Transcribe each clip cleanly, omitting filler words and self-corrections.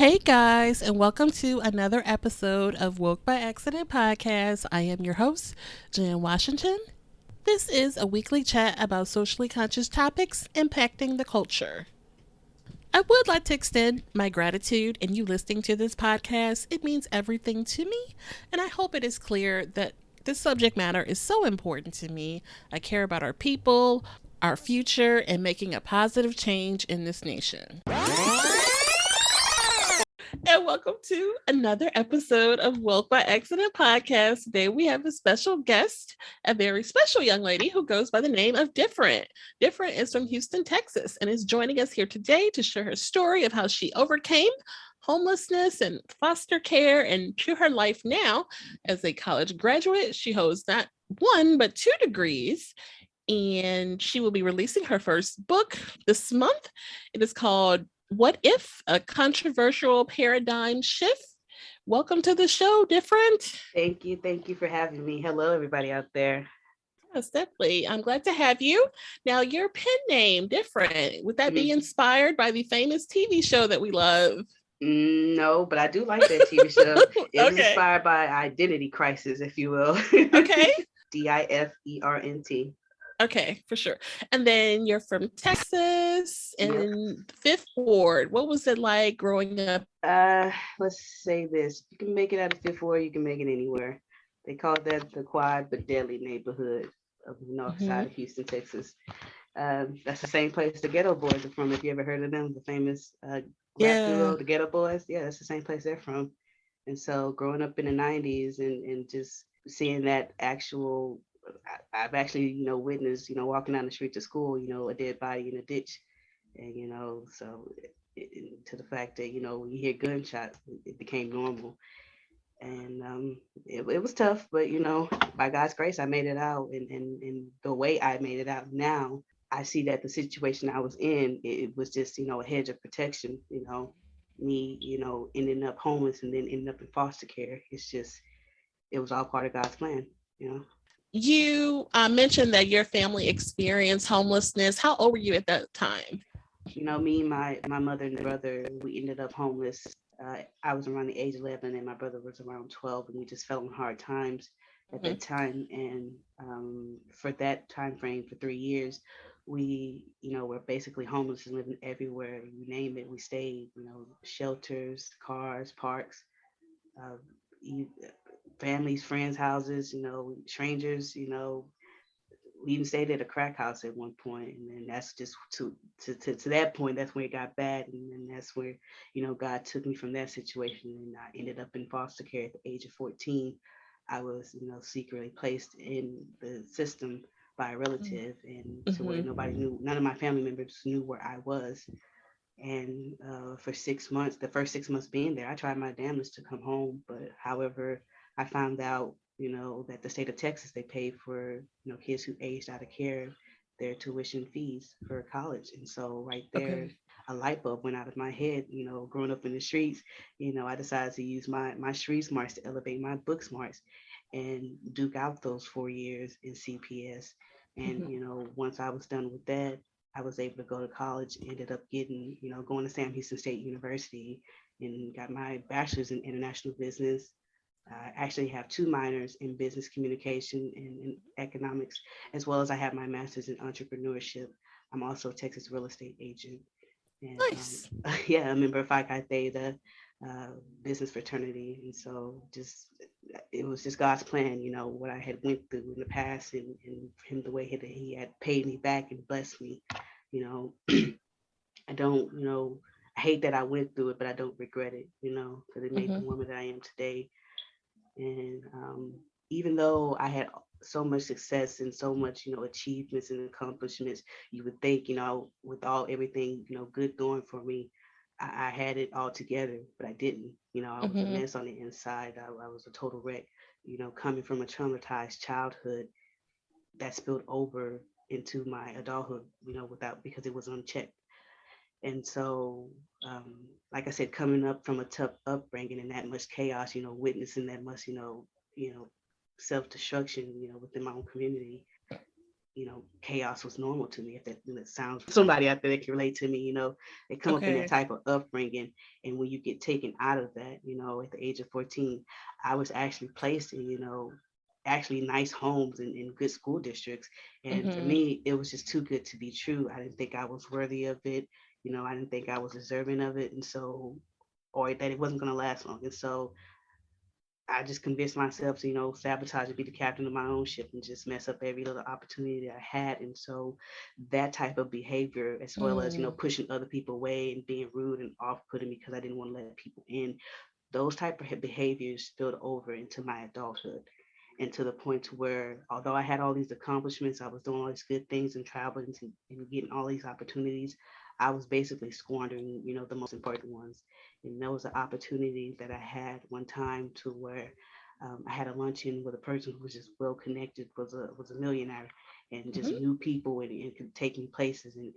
Hey guys, and welcome to another episode of Woke by Accident podcast. I am your host, Jan Washington. This is a weekly chat about socially conscious topics impacting the culture. I would like to extend my gratitude in you listening to this podcast. It means everything to me, and I hope it is clear that this subject matter is so important to me. I care about our people, our future, and making a positive change in this nation. And welcome to another episode of Woke by Accident podcast. Today we have a special guest, a very special young lady who goes by the name of Different. Different is from Houston, Texas, and is joining us here today to share her story of how she overcame homelessness and foster care and to her life now as a college graduate. She holds not one, but 2 degrees. And she will be releasing her first book this month. It is called What If? A Controversial Paradigm Shift. Welcome to the show, Different. Thank you. Thank you for having me. Hello, everybody out there. Yes, definitely. I'm glad to have you. Now, your pen name, Different, would that be Mhm. inspired by the famous TV show that we love? No, but I do like that TV show. It was Okay. inspired by Identity Crisis, if you will. Okay. Different. Okay, for sure. And then you're from Texas Yep. in Fifth Ward. What was it like growing up? Let's say this. You can make it out of Fifth Ward, you can make it anywhere. They call that the quiet but deadly neighborhood of the north Mm-hmm. side of Houston, Texas. That's the same place the Ghetto Boys are from. If you ever heard of them, the famous rap Yeah. duo, the Ghetto Boys. Yeah, that's the same place they're from. And so growing up in the 90s and just seeing that actual, I've actually, witnessed, walking down the street to school, a dead body in a ditch. And, so to the fact that, when you hear gunshots, it became normal. And it was tough, but, by God's grace, I made it out. And the way I made it out now, I see that the situation I was in, it was just, a hedge of protection, me, ending up homeless and then ending up in foster care. It was all part of God's plan. You mentioned that your family experienced homelessness. How old were you at that time? Me, my mother and brother, we ended up homeless. I was around the age 11 and my brother was around 12, and we just fell on hard times at Mhm. that time. And for that time frame, for 3 years, we, were basically homeless and living everywhere. You name it, we stayed, shelters, cars, parks, uh, you, families, friends' houses, strangers, we even stayed at a crack house at one point, and then that's just to that point. That's where it got bad, and then that's where God took me from that situation, and I ended up in foster care at the age of 14. I was secretly placed in the system by a relative, and to where Mhm. nobody knew, none of my family members knew where I was. And for 6 months, the first 6 months being there, I tried my damnedest to come home. But however, I found out, that the state of Texas, they paid for, kids who aged out of care, their tuition fees for college. And so right there, Okay. a light bulb went out of my head, growing up in the streets. I decided to use my street smarts to elevate my book smarts and duke out those 4 years in CPS. And, Mhm. once I was done with that, I was able to go to college, ended up getting, going to Sam Houston State University and got my bachelor's in international business. I actually have two minors in business communication and economics, as well as I have my master's in entrepreneurship. I'm also a Texas real estate agent. And Nice. yeah, a member of Phi Chi Theta uh, business fraternity. And so just, it was just God's plan, what I had went through in the past, and him, the way he had paid me back and blessed me. You know, I don't, I hate that I went through it, but I don't regret it, because it made the Mhm. woman that I am today. And even though I had so much success and so much, achievements and accomplishments, you would think, with all everything, good going for me, I had it all together, but I didn't. I was a Mhm. mess on the inside. I was a total wreck, coming from a traumatized childhood that spilled over into my adulthood, without, because it was unchecked. And so, like I said, coming up from a tough upbringing and that much chaos, witnessing that much, you know, self destruction, within my own community, chaos was normal to me. If that sounds somebody out there that can relate to me, they come up in that Okay. type of upbringing. And when you get taken out of that, at the age of 14, I was actually placed in, actually nice homes and good school districts. And for Mm-hmm. me, it was just too good to be true. I didn't think I was worthy of it. I didn't think I was deserving of it. And so, or that it wasn't going to last long. And so I just convinced myself to, sabotage and be the captain of my own ship and just mess up every little opportunity that I had. And so that type of behavior, as well as, Mm-hmm. pushing other people away and being rude and off-putting because I didn't want to let people in, those type of behaviors spilled over into my adulthood. And to the point to where, although I had all these accomplishments, I was doing all these good things and traveling and getting all these opportunities, I was basically squandering, the most important ones. And there was an opportunity that I had one time to where I had a luncheon with a person who was just well connected, was a millionaire, and just Mm-hmm. knew people and could take me places and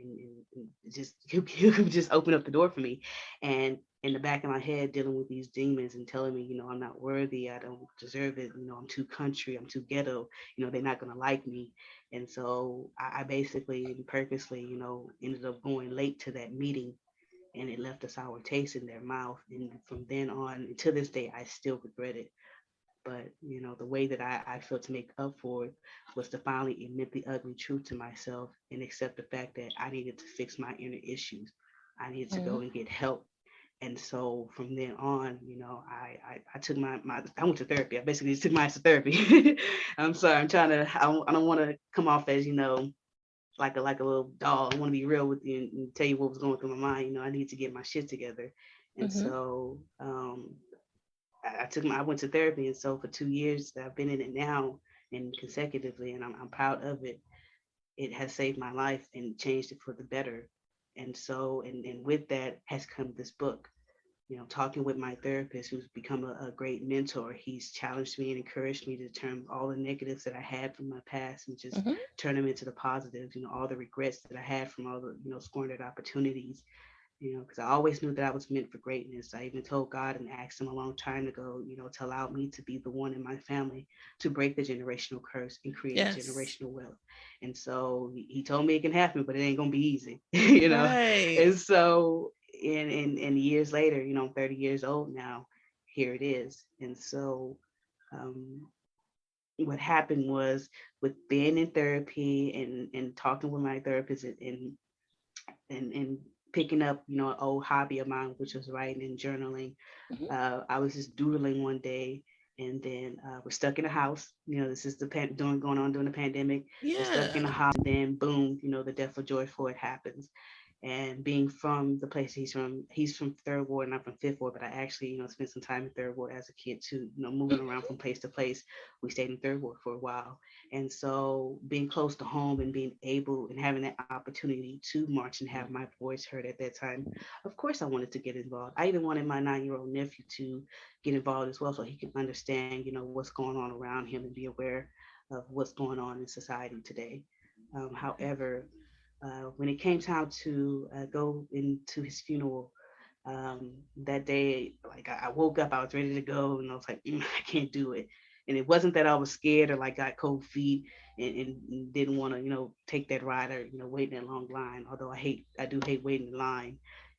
just you could just open up the door for me. And in the back of my head, dealing with these demons and telling me, I'm not worthy, I don't deserve it, I'm too country, I'm too ghetto, they're not gonna like me. And so I basically and purposely, ended up going late to that meeting, and it left a sour taste in their mouth. And from then on, to this day, I still regret it. But the way that I felt to make up for it was to finally admit the ugly truth to myself and accept the fact that I needed to fix my inner issues. I needed to go and get help. And so from then on, I took my I went to therapy. I basically just took my ass to therapy. I'm sorry, I don't want to come off as like a little doll. I want to be real with you and tell you what was going through my mind. I need to get my shit together. And Mm-hmm. so I went to therapy, and so for 2 years that I've been in it now and consecutively, and I'm proud of it. It has saved my life and changed it for the better. And so, and with that has come this book. Talking with my therapist, who's become a great mentor, he's challenged me and encouraged me to turn all the negatives that I had from my past and just Mm-hmm. turn them into the positives. All the regrets that I had from all the squandered opportunities, because I always knew that I was meant for greatness. I even told God and asked Him a long time ago, to allow me to be the one in my family to break the generational curse and create Yes. generational wealth. And so He told me it can happen, but it ain't gonna be easy, you know. Right. And so, in years later, I'm 30 years old now. Here it is. And so, um, what happened was, with being in therapy and talking with my therapist and picking up, an old hobby of mine, which was writing and journaling. Mm-hmm. I was just doodling one day, and then we're stuck in a house. This is going on during the pandemic. We're stuck in a Yeah. house, and then boom, the death of George Floyd happens. And being from the place he's from Third Ward and I'm from Fifth Ward, but I actually, spent some time in Third Ward as a kid too, moving around from place to place. We stayed in Third Ward for a while. And so being close to home and being able and having that opportunity to march and have my voice heard at that time, of course I wanted to get involved. I even wanted my 9-year-old nephew to get involved as well so he can understand, what's going on around him and be aware of what's going on in society today. However, when it came time to go into his funeral, that day, like I woke up, I was ready to go, and I was like, I can't do it. And it wasn't that I was scared or like got cold feet and didn't want to, take that ride or wait in that long line. Although I do hate waiting in line.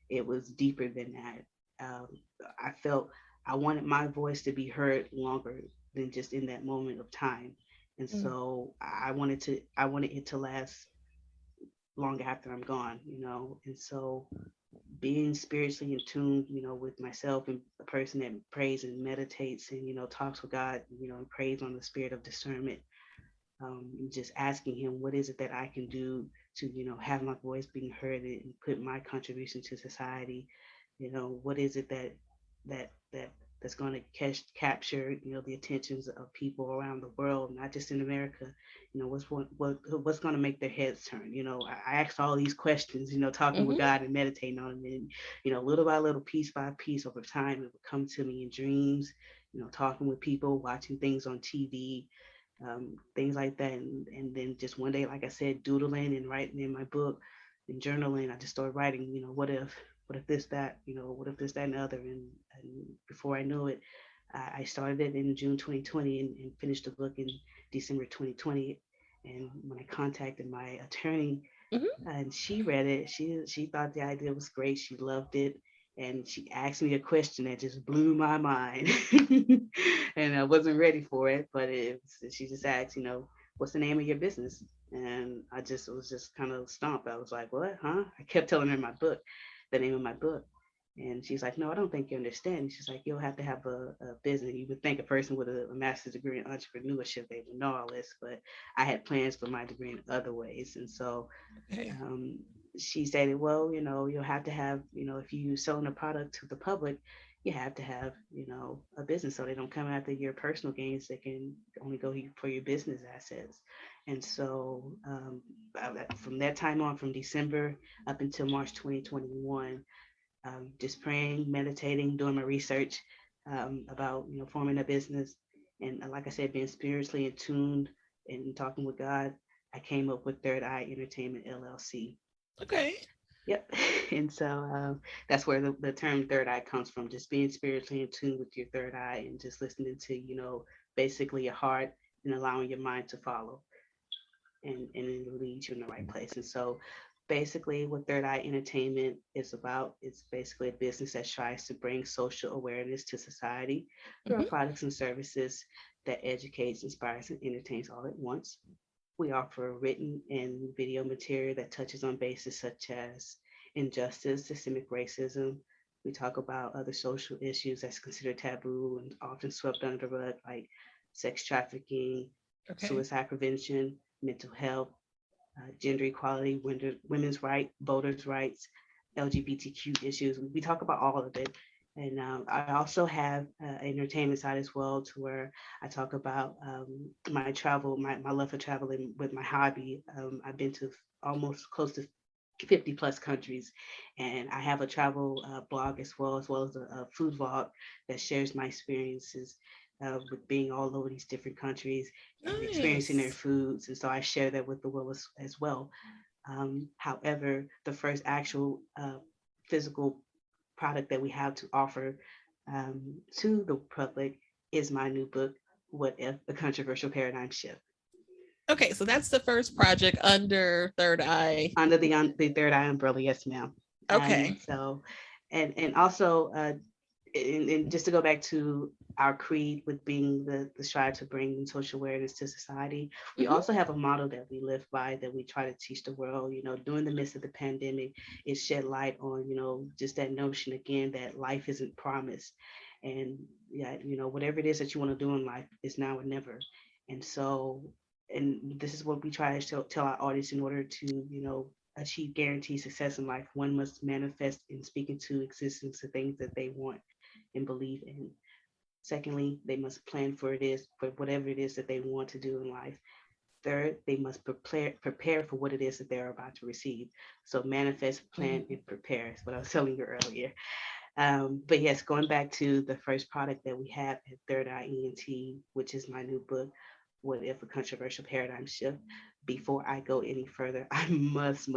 It was deeper than that. Um, I felt I wanted my voice to be heard longer than just in that moment of time, and Mm-hmm. so I wanted it to last long after I'm gone, and so being spiritually in tune, with myself and a person that prays and meditates and, talks with God, and prays on the spirit of discernment, and just asking him, what is it that I can do to, have my voice being heard and put my contribution to society? What is it that's going to capture, the attentions of people around the world, not just in America. What's going to make their heads turn? I asked all these questions, talking with Mm-hmm. God and meditating on them, and little by little, piece by piece, over time, it would come to me in dreams. Talking with people, watching things on TV, things like that. And then just one day, like I said, doodling and writing in my book and journaling, I just started writing, what if this, that, what if this, that, and the other. And before I knew it, I started it in June 2020 and finished the book in December 2020. And when I contacted my attorney, Hmm. and she read it, she thought the idea was great. She loved it, and she asked me a question that just blew my mind, and I wasn't ready for it. But she just asked, what's the name of your business? And I just was just kind of stumped. I was like, what, huh? I kept telling her my book, the name of my book. And she's like, no, I don't think you understand. She's like, you'll have to have a business. You would think a person with a master's degree in entrepreneurship, they would know all this, but I had plans for my degree in other ways. And so Okay. um, she stated, well, you'll have to have, if you selling a product to the public, you have to have, a business so they don't come after your personal gains. They can only go for your business assets. And so from that time on, from December up until March 2021, just praying, meditating, doing my research about forming a business, and like I said, being spiritually attuned and talking with God, I came up with Third Eye Entertainment LLC. Okay. Yep. And so that's where the term third eye comes from, just being spiritually in tune with your third eye and just listening to, basically your heart and allowing your mind to follow and it leads you in the right place. And so basically what Third Eye Entertainment is about, it's basically a business that tries to bring social awareness to society through our Hmm. products and services that educates, inspires, and entertains all at once. We offer written and video material that touches on bases such as injustice, systemic racism. We talk about other social issues that's considered taboo and often swept under the rug, like sex trafficking, Okay. suicide prevention, mental health, gender equality, women's rights, voters' rights, LGBTQ issues. We talk about all of it. And I also have an entertainment side as well, to where I talk about my travel, my love for traveling with my hobby. I've been to almost close to 50 plus countries, and I have a travel blog as well as a food vlog that shares my experiences with being all over these different countries and experiencing their Nice. foods. And so I share that with the world as well. However, the first actual physical product that we have to offer to the public is my new book, What If? The Controversial Paradigm Shift. Okay, so that's the first project under Third Eye. Under the Third Eye umbrella, yes, ma'am. And Okay. so, and also, and just to go back to our creed with being the strive to bring social awareness to society, we Hmm. also have a model that we live by that we try to teach the world. During the midst of the pandemic, it shed light on just that notion again that life isn't promised, and yeah, whatever it is that you want to do in life is now or never. And so, and this is what we try to tell our audience: in order to achieve guaranteed success in life, one must manifest and speak into existence the things that they want and believe in. Secondly, they must plan for whatever it is that they want to do in life. Third, they must prepare for what it is that they're about to receive. So manifest, plan, Hmm. and prepare is what I was telling you earlier. But yes, going back to the first product that we have at Third Eye ENT, which is my new book, What If? A Controversial Paradigm Shift. Before I go any further, I must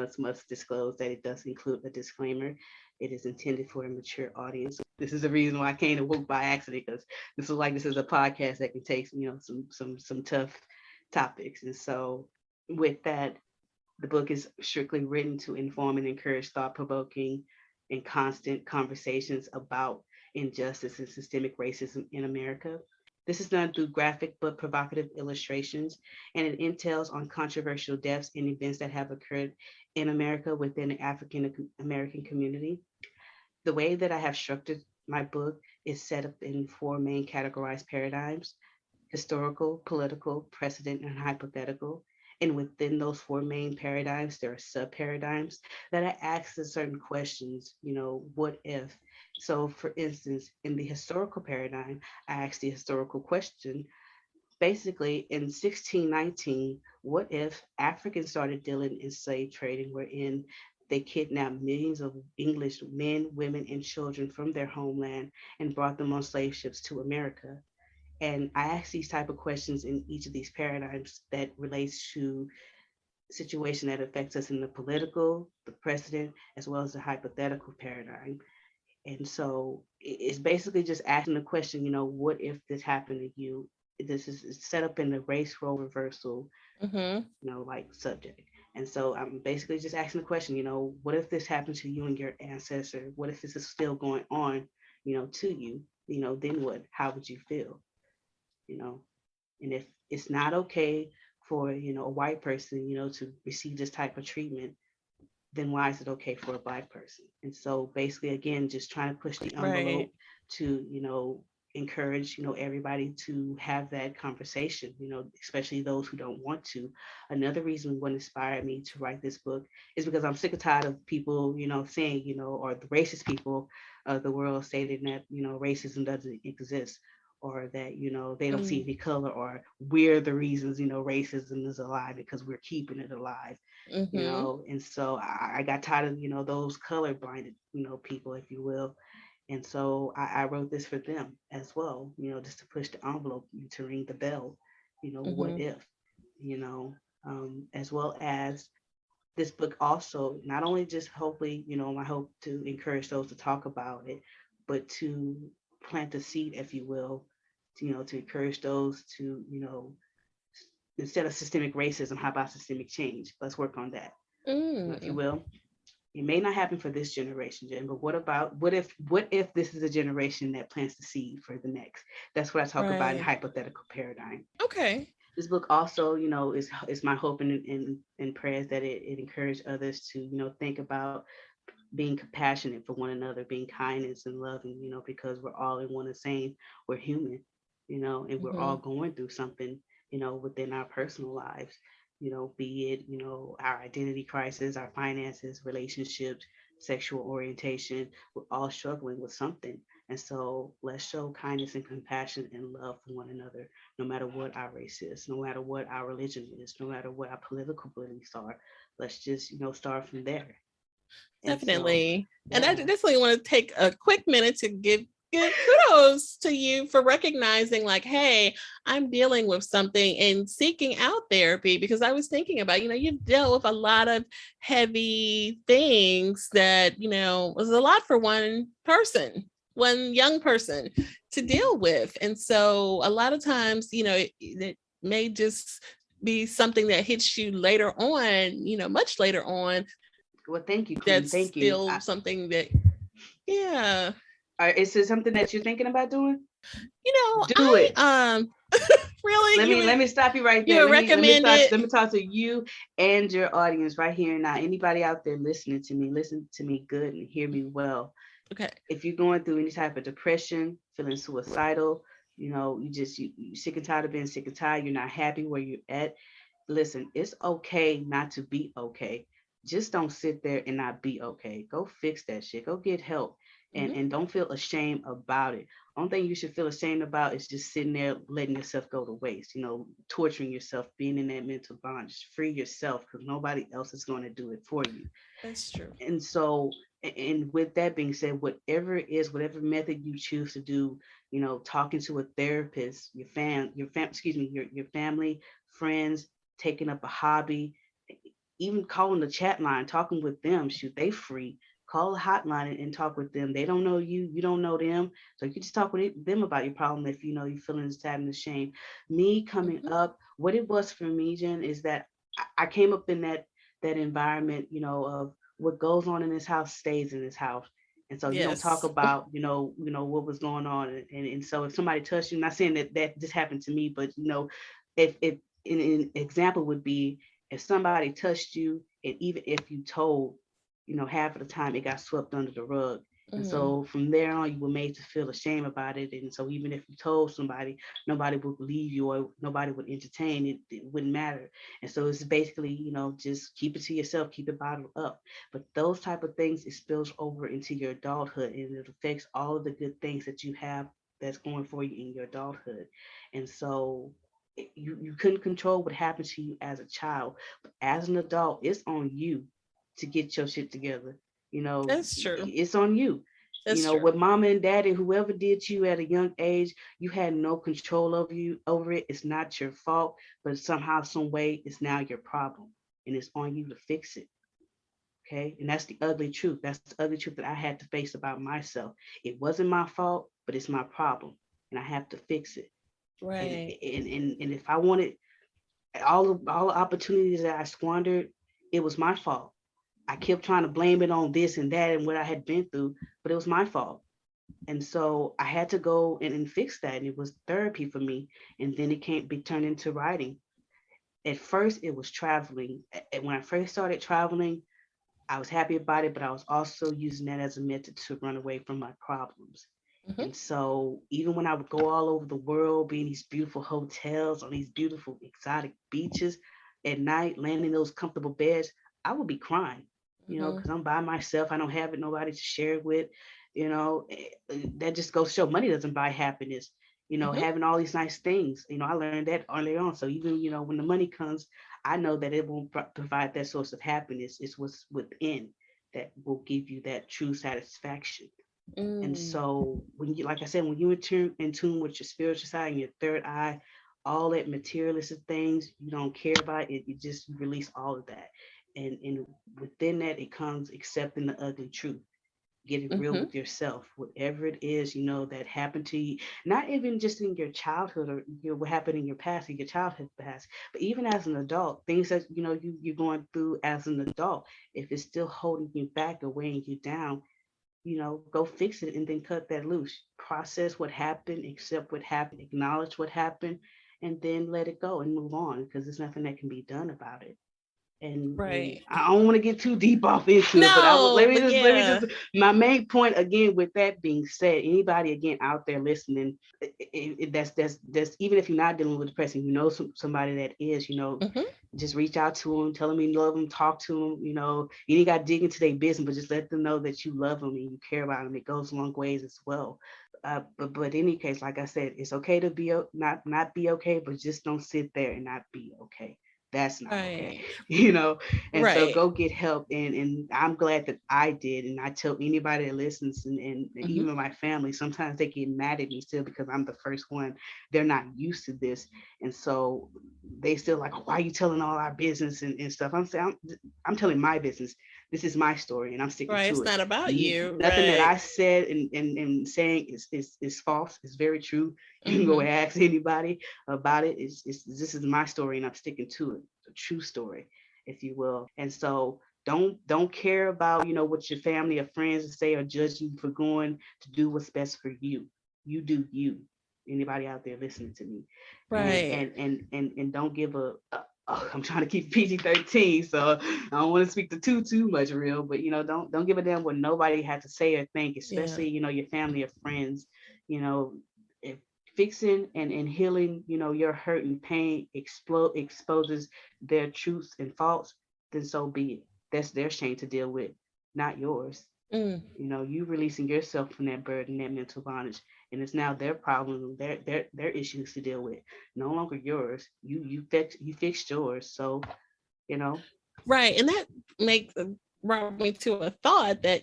disclose that it does include a disclaimer. It is intended for a mature audience. This is the reason why I came to Woke by accident, because this is a podcast that can take some tough topics. And so with that, the book is strictly written to inform and encourage thought provoking and constant conversations about injustice and systemic racism in America. This is done through graphic but provocative illustrations, and it entails on controversial deaths and events that have occurred in America within the African American community. The way that I have structured my book is set up in four main categorized paradigms: historical, political, precedent, and hypothetical. And within those four main paradigms, there are sub paradigms that I ask the certain questions, what if? So, for instance, in the historical paradigm, I ask the historical question: basically, in 1619, what if Africans started dealing in slave trading, wherein they kidnapped millions of English men, women, and children from their homeland and brought them on slave ships to America? And I ask these type of questions in each of these paradigms that relates to situation that affects us in the political, the precedent, as well as the hypothetical paradigm. And so it's basically just asking the question, what if this happened to you? this is set up in the race role reversal, Mm-hmm. like subject. And so I'm basically just asking the question, what if this happened to you and your ancestor? What if this is still going on, to you? Then what? How would you feel? You know, and if it's not okay for, a white person, to receive this type of treatment, then why is it okay for a black person? And so basically, again, just trying to push the Right. envelope to, encourage, everybody to have that conversation, especially those who don't want to. Another reason what inspired me to write this book is because I'm sick and tired of people, saying, or the racist people of the world stating that, racism doesn't exist, or that, they don't see Mm-hmm. any color, or we're the reasons, racism is alive because we're keeping it alive. Mm-hmm. And so I got tired of, those color blinded, people, if you will. And so I wrote this for them as well, just to push the envelope, to ring the bell, what Mm-hmm. if, as well as this book also not only just hopefully, I hope to encourage those to talk about it, but to plant the seed, if you will, to encourage those to, instead of systemic racism, how about systemic change? Let's work on that, if you Mm. will. It may not happen for this generation, Jen, but what if this is a generation that plants the seed for the next? That's what I talk about in Right. hypothetical paradigm. Okay. This book also, is my hope and prayers that it encourage others to, think about being compassionate for one another, being kindness and loving, because we're all in one and same. We're human, and we're all Mm-hmm. going through something, within our personal lives, be it, our identity crisis, our finances, relationships, sexual orientation. We're all struggling with something. And so let's show kindness and compassion and love for one another, no matter what our race is, no matter what our religion is, no matter what our political beliefs are. Let's just, start from there. And so, Definitely. And I yeah, definitely want to take a quick minute to give kudos to you for recognizing like, hey, I'm dealing with something and seeking out therapy because I was thinking about, you've dealt with a lot of heavy things that, was a lot for one person, one young person to deal with. And so a lot of times, it may just be something that hits you later on, much later on, well, thank you, Queen. that's Thank you. still something that, yeah, Is it something that you're thinking about doing? Do I it. really, Let me let me stop you right you there. would Let me recommend talk it. let me talk to you and your audience right here and now. Anybody out there listening to me, listen to me good and hear me well. Okay. If you're going through any type of depression, feeling suicidal, you sick and tired of being sick and tired, you're not happy where you're at, listen, it's okay not to be okay. Just don't sit there and not be okay. Go fix that shit. Go get help. And Hmm. and don't feel ashamed about it. Only thing you should feel ashamed about is just sitting there letting yourself go to waste, torturing yourself, being in that mental bondage. Free yourself because nobody else is going to do it for you. That's true. And so, and with that being said, whatever it is, whatever method you choose to do, talking to a therapist, excuse me, your family, friends, taking up a hobby, even calling the chat line, talking with them, shoot, they free. Call a hotline and talk with them. They don't know you, you don't know them. So you can just talk with them about your problem if you're feeling sad and ashamed. Me coming Hmm. up, what it was for me, Jen, is that I came up in that environment, of what goes on in this house stays in this house. And so you don't talk Yes. about, what was going on. And so if somebody touched you, I'm not saying that just happened to me, but if an example would be if somebody touched you, and even if you told, half of the time it got swept under the rug. And Mm. so from there on, you were made to feel ashamed about it. And so even if you told somebody, nobody would believe you or nobody would entertain it. It wouldn't matter. And so it's basically, just keep it to yourself, keep it bottled up. But those type of things, it spills over into your adulthood and it affects all of the good things that you have that's going for you in your adulthood. And so you couldn't control what happened to you as a child, but as an adult, it's on you to get your shit together. That's true. It's on you. That's true. With mama and daddy, whoever did you at a young age, you had no control over it. It's not your fault, but somehow, some way, it's now your problem, and it's on you to fix it. Okay, and that's the ugly truth. That's the ugly truth that I had to face about myself. It wasn't my fault, but it's my problem, and I have to fix it. Right. And if I wanted all the opportunities that I squandered, it was my fault. I kept trying to blame it on this and that and what I had been through, but it was my fault. And so I had to go and fix that. And it was therapy for me. And then it can't be turned into writing. At first, it was traveling. And when I first started traveling, I was happy about it, but I was also using that as a method to run away from my problems. Hmm. And so even when I would go all over the world, be in these beautiful hotels, on these beautiful exotic beaches at night, laying in those comfortable beds, I would be crying, Hmm. because I'm by myself. I don't have nobody to share it with. That just goes to show money doesn't buy happiness. Hmm. Having all these nice things. I learned that early on. So even when the money comes, I know that it won't provide that source of happiness. It's what's within that will give you that true satisfaction. And Mm. so when you, like I said, when you in tune with your spiritual side and your third eye, all that materialistic things you don't care about it, you just release all of that. And within that it comes accepting the ugly truth, getting real Hmm. with yourself, whatever it is, that happened to you, not even just in your childhood or what happened in your past, in your childhood past, but even as an adult, things that you're going through as an adult, if it's still holding you back or weighing you down, go fix it and then cut that loose. Process what happened, accept what happened, acknowledge what happened, and then let it go and move on because there's nothing that can be done about it. And Right. I don't want to get too deep off into it, but I would No, but let me yeah. just my main point again. With that being said, anybody again out there listening, that's even if you're not dealing with depression, somebody that is, Hmm. just reach out to them, tell them you love them, talk to them. You ain't got to dig into their business, but just let them know that you love them and you care about them. It goes a long ways as well. But in any case, like I said, it's okay to be not be okay, but just don't sit there and not be okay. That's not okay, Right. you know. And so Right. go get help. And I'm glad that I did. And I tell anybody that listens, and Hmm. even my family, sometimes they get mad at me still because I'm the first one. They're not used to this, and so they still like, why are you telling all our business and stuff? I'm saying I'm telling my business. This is my story, and I'm sticking Right. to It's it. not about you. Nothing that Right. I said and saying is false. It's very true. You can go Hmm. and ask anybody about it. This is my story, and I'm sticking to it. A true story, if you will. And so don't care about what your family or friends say or judge you for going to do what's best for you. You do you. Anybody out there listening to me, Right. and don't give I'm trying to keep PG-13, so I don't want to speak to too much real, but don't give a damn what nobody had to say or think, Yeah. especially your family or friends. You know, if fixing and healing, your hurt and pain exposes their truths and faults, then so be it. That's their shame to deal with, not yours. Mm. You releasing yourself from that burden, that mental bondage, and it's now their problem, their issues to deal with, no longer yours. You fixed yours, so you know. Right. And that makes brought me to a thought that,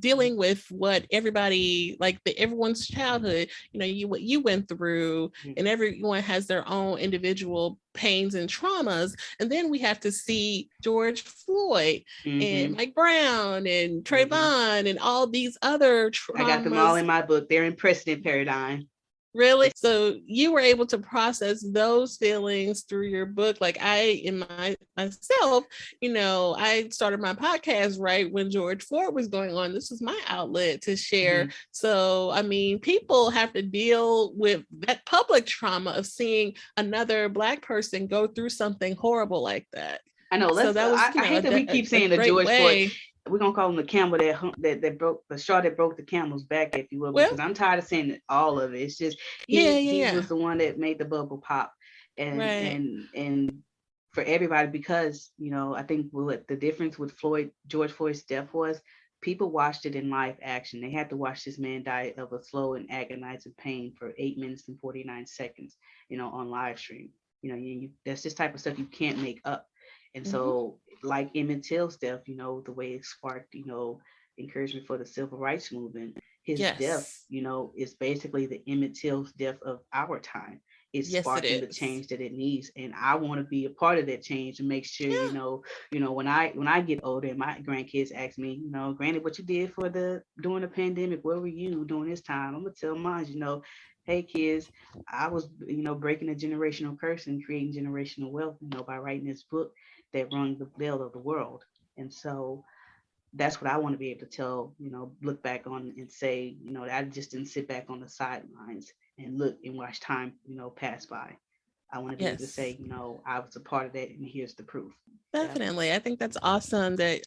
dealing with what everybody, like everyone's childhood, what you went through, and everyone has their own individual pains and traumas. And then we have to see George Floyd and Mm-hmm. Mike Brown and Mm-hmm. Trayvon and all these other I got them all traumas. in my book. They're in precedent paradigm. Really? So you were able to process those feelings through your book. Like in myself, I started my podcast right when George Floyd was going on. This was my outlet to share. Mm-hmm. So, I mean, people have to deal with that public trauma of seeing another Black person go through something horrible like that. I know. So Let's. that was, I hate that we keep a saying the great George Floyd. way. We're gonna call him the camel that broke the straw that broke the camel's back, if you will, Well, because I'm tired of saying all of it. It's just yeah, yeah, he yeah. was the one that made the bubble pop, and Right. and and for everybody, because I think what the difference with George Floyd's death was, people watched it in live action. They had to watch this man die of a slow and agonizing pain for 8 minutes and 49 seconds, on live stream. That's this type of stuff you can't make up. And Hmm. so, like Emmett Till's death, the way it sparked, encouragement for the civil rights movement, his death, Yes. is basically the Emmett Till's death of our time. it's Yes, it sparking the is. change that it needs. And I want to be a part of that change and make sure, Yeah. when I get older and my grandkids ask me, Granny, what you did for the during the pandemic, where were you during this time? I'm gonna tell mine, hey kids, I was, breaking a generational curse and creating generational wealth, by writing this book that rung the bell of the world. And so that's what I want to be able to tell, look back on and say, that I just didn't sit back on the sidelines and look and watch time, pass by. I want to be able to say, Yes. I was a part of that and here's the proof. Yeah. Definitely. I think that's awesome that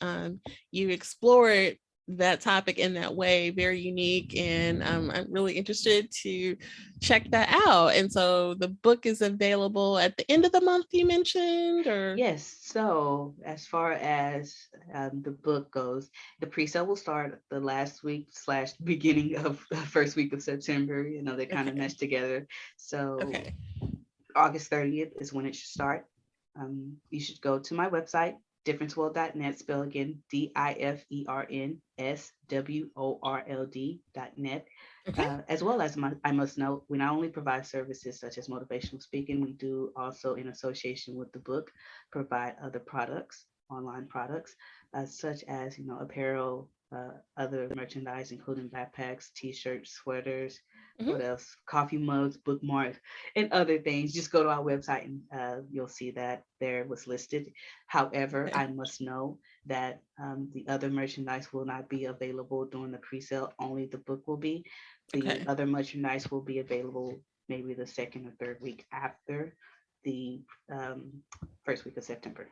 you explored that topic in that way. Very unique. And I'm really interested to check that out. And so the book is available at the end of the month, you mentioned, or? Yes. So as far as the book goes, the pre-sale will start the last week slash beginning of the first week of September. They kind of Okay. mesh together. So Okay. August 30th is when it should start. You should go to my website, differenceworld.net, spell again, Difernsworld.net. Okay. As well as I must note, we not only provide services such as motivational speaking, we do also, in association with the book, provide other products, online products, such as apparel, other merchandise, including backpacks, t-shirts, sweaters, Hmm. what else? Coffee mugs, bookmarks, and other things. Just go to our website and you'll see that there was listed. However, Okay. I must know that the other merchandise will not be available during the pre-sale. Only the book will be. The Okay. other merchandise will be available maybe the second or third week after the um, first week of September.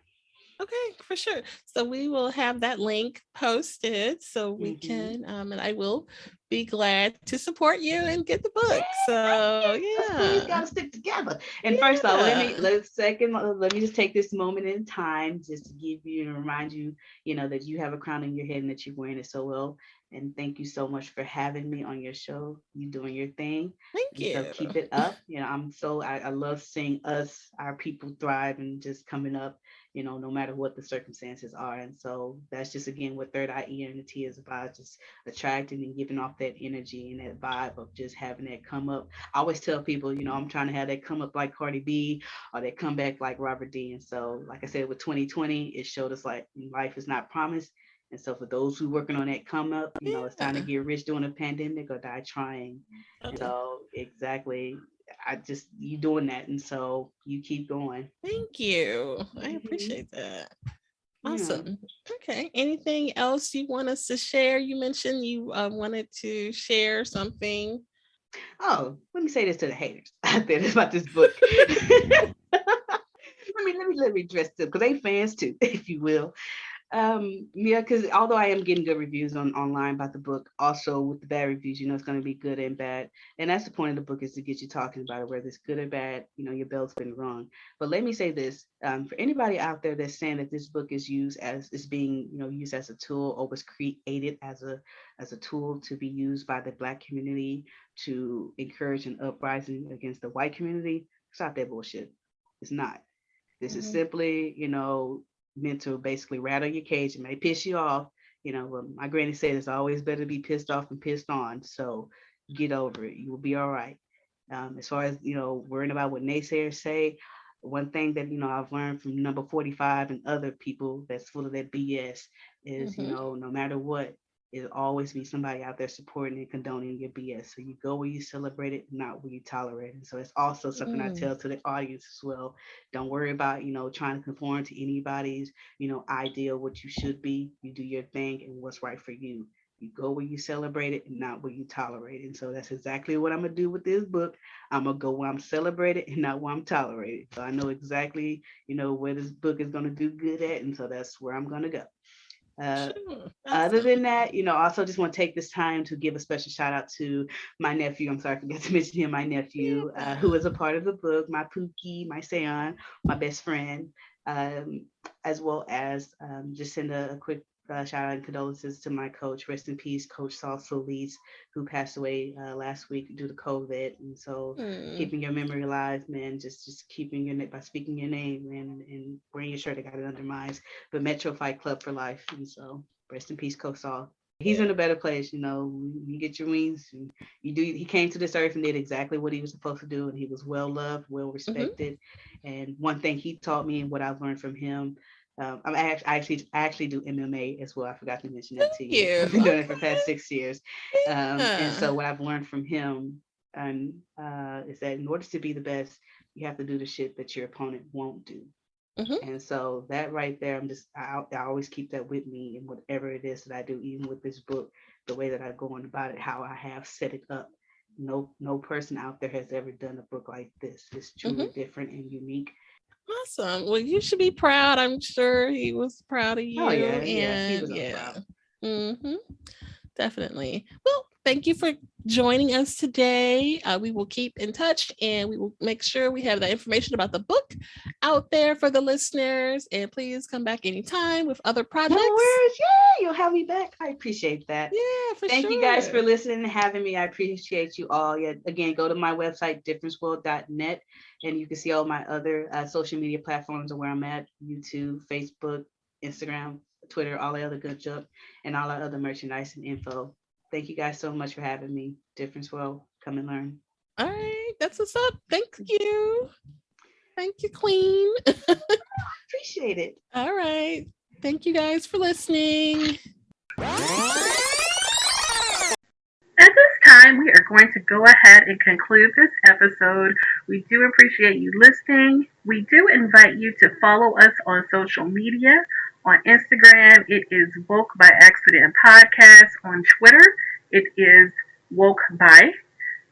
Okay, for sure. So we will have that link posted so we Mm-hmm. can, and I will be glad to support you and get the Yeah, book. thank So you. Us queens yeah, gotta stick together. And first off, yeah. let me just take this moment in time just to give you and remind you, that you have a crown in your head and that you're wearing it so well. And thank you so much for having me on your show. You doing your thing. Thank And so you. keep it up. I love seeing us, our people thrive and just coming up, no matter what the circumstances are. And so that's just again what Third Eye ENT is about, just attracting and giving off that energy and that vibe of just having that come up. I always tell people, I'm trying to have that come up like Cardi B or that come back like Robert D. And so, like I said, with 2020, it showed us like life is not promised. And so for those who working on that come up, it's time to Yeah. get rich during a pandemic or die trying. And Totally. so exactly, you doing that. And so you keep going. Thank you. I Mm-hmm. appreciate that. Yeah. Awesome. Okay. Anything else you want us to share? You mentioned you wanted to share something. Oh, let me say this to the haters out there about this book. let me dress them because they fans too, if you will. Yeah, because although I am getting good reviews on online about the book, also with the bad reviews, it's going to be good and bad, and that's the point of the book is to get you talking about it, whether it's good or bad. Your bell's been rung. But let me say this: for anybody out there that's saying that this book is being used as a tool or was created as a tool to be used by the Black community to encourage an uprising against the white community, stop that bullshit. It's not. This is Mhm. simply, meant to basically rattle your cage. It may piss you off. Well, my granny said it's always better to be pissed off than pissed on. So get over it. You will be all right. As far as, worrying about what naysayers say, one thing that, I've learned from number 45 and other people that's full of that BS is, Mhm. no matter what, it'll always be somebody out there supporting and condoning your BS. So you go where you celebrate it, not where you tolerate it. So it's also something I Mm. tell to the audience as well. Don't worry about, trying to conform to anybody's, idea of what you should be. You do your thing and what's right for you. You go where you celebrate it and not where you tolerate it. And so that's exactly what I'm gonna do with this book. I'm gonna go where I'm celebrated and not where I'm tolerated. So I know exactly, where this book is gonna do good at, and so that's where I'm gonna go. Uh, Sure. Other Awesome. than that, I also just want to take this time to give a special shout out to my nephew. I'm sorry, I forgot to mention him, my nephew, who Yeah. is a part of the book, my Pookie, my Seon, my best friend, um, as well as just send a quick shout out and condolences to my coach. Rest in peace, Coach Saul Solis, who passed away last week due to COVID. And so Mm. keeping your memory alive, man, just keeping your name by speaking your name and wearing your shirt. I got it under mine, but Metro Fight Club for life. And so rest in peace, Coach Saul. He's in a better place, you know. You get your wings. You do. He came to this earth and did exactly what he was supposed to do, and he was well loved, well Mm-hmm. respected. And one thing he taught me, and what I've learned from him, I actually do MMA as well. I forgot to mention that to Thank you. you. I've been doing it for the past Okay. 6 years, and Yeah. so what I've learned from him, is that in order to be the best, you have to do the shit that your opponent won't do. Mm-hmm. And so that right there, I always keep that with me in whatever it is that I do, even with this book, the way that I go on about it, how I have set it up. No person out there has ever done a book like this. It's truly Mm-hmm. different and unique. Awesome. Well, you should be proud. I'm sure he was proud of Oh you. yeah, yeah, he And was all yeah. proud. Mm-hmm. Definitely. Well, thank you for joining us today. We will keep in touch and we will make sure we have the information about the book out there for the listeners. And please come back anytime with other No projects. worries. Yeah, you'll have me back. I appreciate that. Yeah, for Thank you guys sure. for listening and having me. I appreciate you all. Yeah, again, go to my website, differenceworld.net, and you can see all my other social media platforms and where I'm at: YouTube, Facebook, Instagram, Twitter, all the other good junk, and all our other merchandise and info. Thank you guys so much for having me. Difference World, come and learn. All right. That's what's up. Thank you. Thank you, Queen. Appreciate it. All right. Thank you guys for listening. At this time, we are going to go ahead and conclude this episode. We do appreciate you listening. We do invite you to follow us on social media. On Instagram, it is Woke by Accident Podcast. On Twitter, it is Woke by.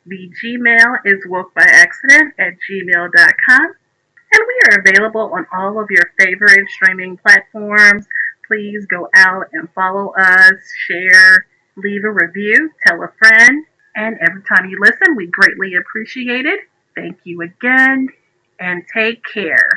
The Gmail is wokebyaccident at gmail.com. And we are available on all of your favorite streaming platforms. Please go out and follow us, share, leave a review, tell a friend. And every time you listen, we greatly appreciate it. Thank you again, and take care.